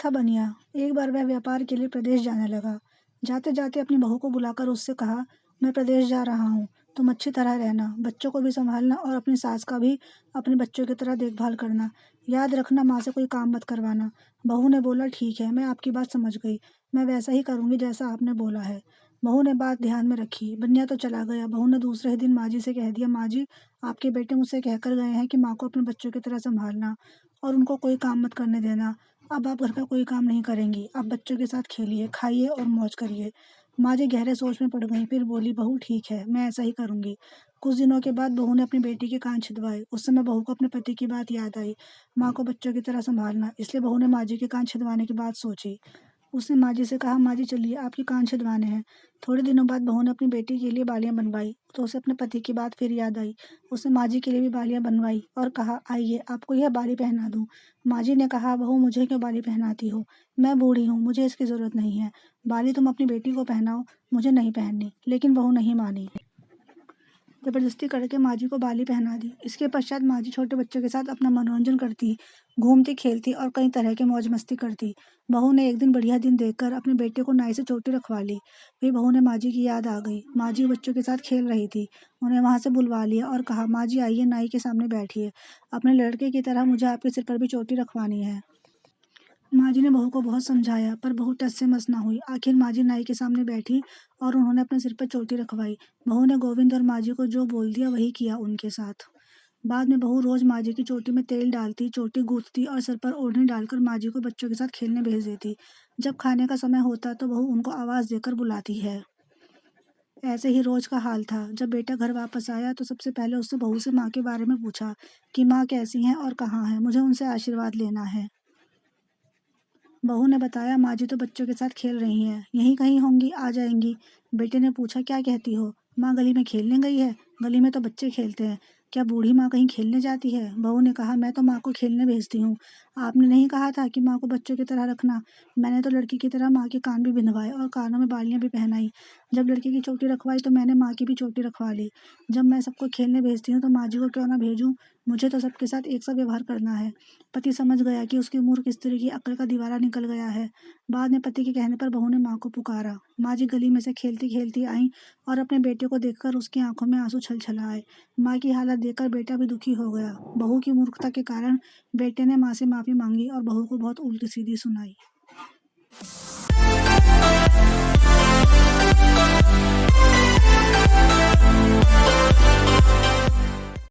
था बनिया। एक बार वह व्यापार के लिए प्रदेश जाने लगा। जाते जाते अपनी बहू को बुलाकर उससे कहा, मैं प्रदेश जा रहा हूँ, तुम अच्छी तरह रहना, बच्चों को भी संभालना और अपनी सास का भी अपने बच्चों की तरह देखभाल करना। याद रखना, माँ से कोई काम मत करवाना। बहू ने बोला, ठीक है, मैं आपकी बात समझ गई, मैं वैसा ही करूँगी जैसा आपने बोला है। बहू ने बात ध्यान में रखी। बनिया तो चला गया। बहू ने दूसरे ही दिन माँ जी से कह दिया, माँ जी, आपके बेटे मुझसे कहकर गए हैं कि माँ को अपने बच्चों की तरह संभालना और उनको कोई काम मत करने देना। अब आप घर का कोई काम नहीं करेंगी, आप बच्चों के साथ खेलिए, खाइए और मौज करिए। माँ जी गहरे सोच में पड़ गई। फिर बोली, बहू ठीक है, मैं ऐसा ही करूँगी। कुछ दिनों के बाद बहू ने अपनी बेटी के कान छिदवाए। उस समय बहू को अपने पति की बात याद आई, माँ को बच्चों की तरह संभालना। इसलिए बहू ने माँ जी के कान छिदवाने की बात सोची। उसने माँ जी से कहा, माँ जी चलिए, आपके कान छिदवाने हैं। थोड़े दिनों बाद बहू ने अपनी बेटी के लिए बालियाँ बनवाई तो उसे अपने पति की बात फिर याद आई। उसने माँ जी के लिए भी बालियाँ बनवाई और कहा, आइए आपको यह बाली पहना दूँ। माँ जी ने कहा, बहू मुझे क्यों बाली पहनाती हो, मैं बूढ़ी हूँ, मुझे इसकी ज़रूरत नहीं है। बाली तुम अपनी बेटी को पहनाओ, मुझे नहीं पहननी। लेकिन बहू नहीं मानी। जबरदस्ती करके माँ जी को बाली पहना दी। इसके पश्चात माँ जी छोटे बच्चों के साथ अपना मनोरंजन करती, घूमती खेलती और कई तरह के मौज मस्ती करती। बहू ने एक दिन बढ़िया दिन देखकर अपने बेटे को नाई से चोटी रखवा ली। फिर बहू ने माँ जी की याद आ गई। माँ जी बच्चों के साथ खेल रही थी। उन्हें वहाँ से बुलवा लिया और कहा, माँ जी आइए, नाई के सामने बैठिए, अपने लड़के की तरह मुझे आपके सिर पर भी चोटी रखवानी है। माँ जी ने बहू को बहुत समझाया पर बहू टस से मस ना हुई। आखिर माँ जी नाई के सामने बैठी और उन्होंने अपने सिर पर चोटी रखवाई। बहू ने गोविंद और माँ जी को जो बोल दिया वही किया उनके साथ। बाद में बहू रोज माँ जी की चोटी में तेल डालती, चोटी गूंथती और सिर पर ओढ़नी डालकर माँ जी को बच्चों के साथ खेलने भेज देती। जब खाने का समय होता तो बहू उनको आवाज़ देकर बुलाती है। ऐसे ही रोज का हाल था। जब बेटा घर वापस आया तो सबसे पहले उससे बहू से माँ के बारे में पूछा कि माँ कैसी हैं और कहाँ हैं, मुझे उनसे आशीर्वाद लेना है। बहू ने बताया, माँ जी तो बच्चों के साथ खेल रही हैं, यहीं कहीं होंगी, आ जाएंगी। बेटे ने पूछा, क्या कहती हो, माँ गली में खेलने गई है, गली में तो बच्चे खेलते हैं, क्या बूढ़ी माँ कहीं खेलने जाती है। बहू ने कहा, मैं तो माँ को खेलने भेजती हूँ, आपने नहीं कहा था कि माँ को बच्चों की तरह रखना। मैंने तो लड़की की तरह माँ के कान भी बिंधवाए और कानों में बालियाँ भी पहनाई। जब लड़की की चोटी रखवाई तो मैंने माँ की भी चोटी रखवा ली। जब मैं सबको खेलने भेजती हूँ तो माँ जी को क्यों ना भेजूँ, मुझे तो सबके साथ एक सा व्यवहार करना है। पति समझ गया कि उसकी मूर्ख स्त्री की अक्ल का दीवारा निकल गया है। बाद में पति के कहने पर बहू ने माँ को पुकारा। माँ जी गली में से खेलती खेलती आई और अपने बेटे को देखकर उसकी आंखों में आंसू छलछलाए। माँ की हालत देखकर बेटा भी दुखी हो गया। बहू की मूर्खता के कारण बेटे ने माँ से माफ़ी मांगी और बहू को बहुत उल्टी सीधी सुनाई।